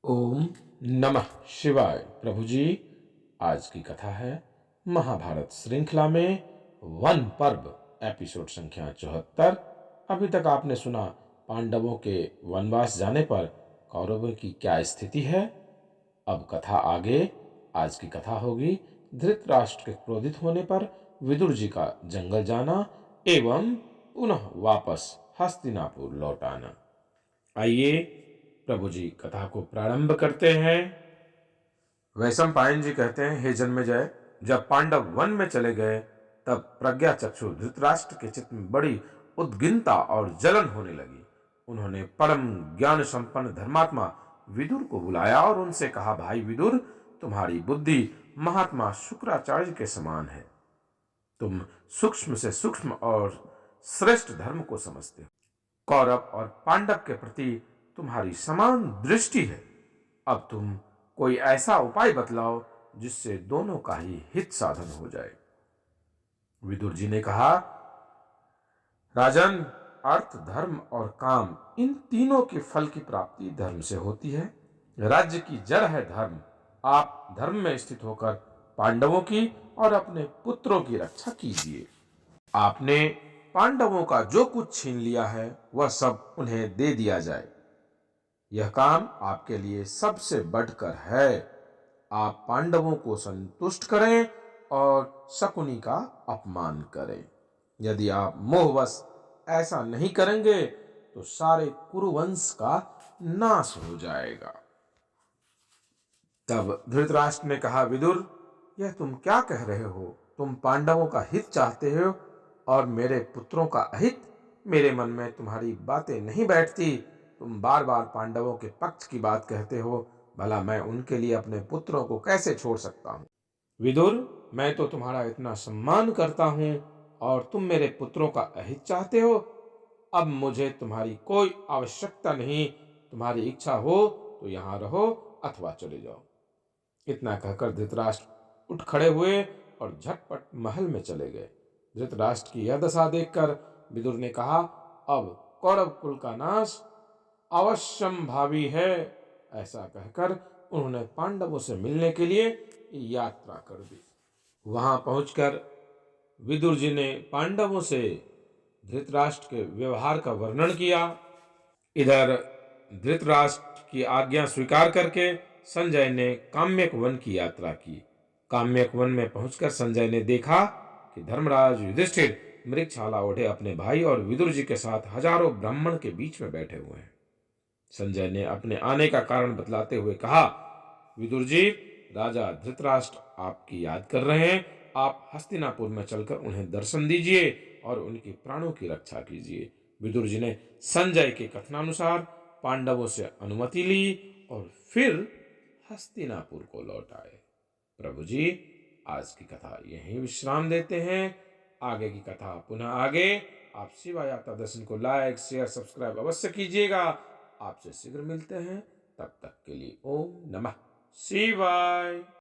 ओम नमः शिवाय। प्रभु जी, आज की कथा है महाभारत श्रृंखला में वन पर्व एपिसोड संख्या 74। अभी तक आपने सुना पांडवों के वनवास जाने पर कौरवों की क्या स्थिति है। अब कथा आगे। आज की कथा होगी धृतराष्ट्र के क्रोधित होने पर विदुर जी का जंगल जाना एवं पुनः वापस हस्तिनापुर लौट आना। आइए प्रभु जी कथा को प्रारंभ करते हैं। वैशंपायन जी कहते हैं, हे जन्मेजय, जब पांडव वन में चले गए तब प्रज्ञा चक्षु धृतराष्ट्र के चित्त में बड़ी उद्गिनता और जलन होने लगी। उन्होंने परम ज्ञान संपन्न धर्मात्मा विदुर को बुलाया और उनसे कहा, भाई विदुर, तुम्हारी बुद्धि महात्मा शुक्राचार्य के समान है। तुम सूक्ष्म से सूक्ष्म और श्रेष्ठ धर्म को समझते हो। कौरव और पांडव के प्रति तुम्हारी समान दृष्टि है। अब तुम कोई ऐसा उपाय बतलाओ जिससे दोनों का ही हित साधन हो जाए। विदुर जी ने कहा, राजन, अर्थ, धर्म और काम, इन तीनों के फल की प्राप्ति धर्म से होती है। राज्य की जड़ है धर्म। आप धर्म में स्थित होकर पांडवों की और अपने पुत्रों की रक्षा कीजिए। आपने पांडवों का जो कुछ छीन लिया है वह सब उन्हें दे दिया जाए। यह काम आपके लिए सबसे बढ़कर है। आप पांडवों को संतुष्ट करें और शकुनी का अपमान करें। यदि आप मोहवश ऐसा नहीं करेंगे तो सारे कुरुवंश का नाश हो जाएगा। तब धृतराष्ट्र ने कहा, विदुर, यह तुम क्या कह रहे हो? तुम पांडवों का हित चाहते हो और मेरे पुत्रों का अहित। मेरे मन में तुम्हारी बातें नहीं बैठती। तुम बार बार पांडवों के पक्ष की बात कहते हो। भला मैं उनके लिए अपने पुत्रों को कैसे छोड़ सकता हूं? विदुर, मैं तो तुम्हारा इतना सम्मान करता हूं और तुम मेरे पुत्रों का अहित चाहते हो। अब मुझे तुम्हारी कोई आवश्यकता नहीं। तुम्हारी इच्छा हो तो यहां रहो अथवा चले जाओ। इतना कहकर धृतराष्ट्र उठ खड़े हुए और झटपट महल में चले गए। धृतराष्ट्र की यह दशा देखकर विदुर ने कहा, अब कौरव कुल का नाश अवश्यंभावी है। ऐसा कहकर उन्होंने पांडवों से मिलने के लिए यात्रा कर दी। वहां पहुंचकर विदुर जी ने पांडवों से धृतराष्ट्र के व्यवहार का वर्णन किया। इधर धृतराष्ट्र की आज्ञा स्वीकार करके संजय ने काम्यक वन की यात्रा की। काम्यक वन में पहुंचकर संजय ने देखा कि धर्मराज युधिष्ठिर मृगछाला ओढ़े अपने भाई और विदुर जी के साथ हजारों ब्राह्मण के बीच में बैठे हुए हैं। संजय ने अपने आने का कारण बतलाते हुए कहा, विदुर जी, राजा धृतराष्ट्र आपकी याद कर रहे हैं। आप हस्तिनापुर में चलकर उन्हें दर्शन दीजिए और उनके प्राणों की रक्षा कीजिए। विदुर जी ने संजय के कथनानुसार पांडवों से अनुमति ली और फिर हस्तिनापुर को लौट आए। प्रभु जी, आज की कथा यहीं विश्राम देते हैं। आगे की कथा पुनः आगे। आप शिवा यात्रा दर्शन को लाइक, शेयर, सब्सक्राइब अवश्य कीजिएगा। आपसे शीघ्र मिलते हैं। तब तक के लिए ओम नमः शिवाय।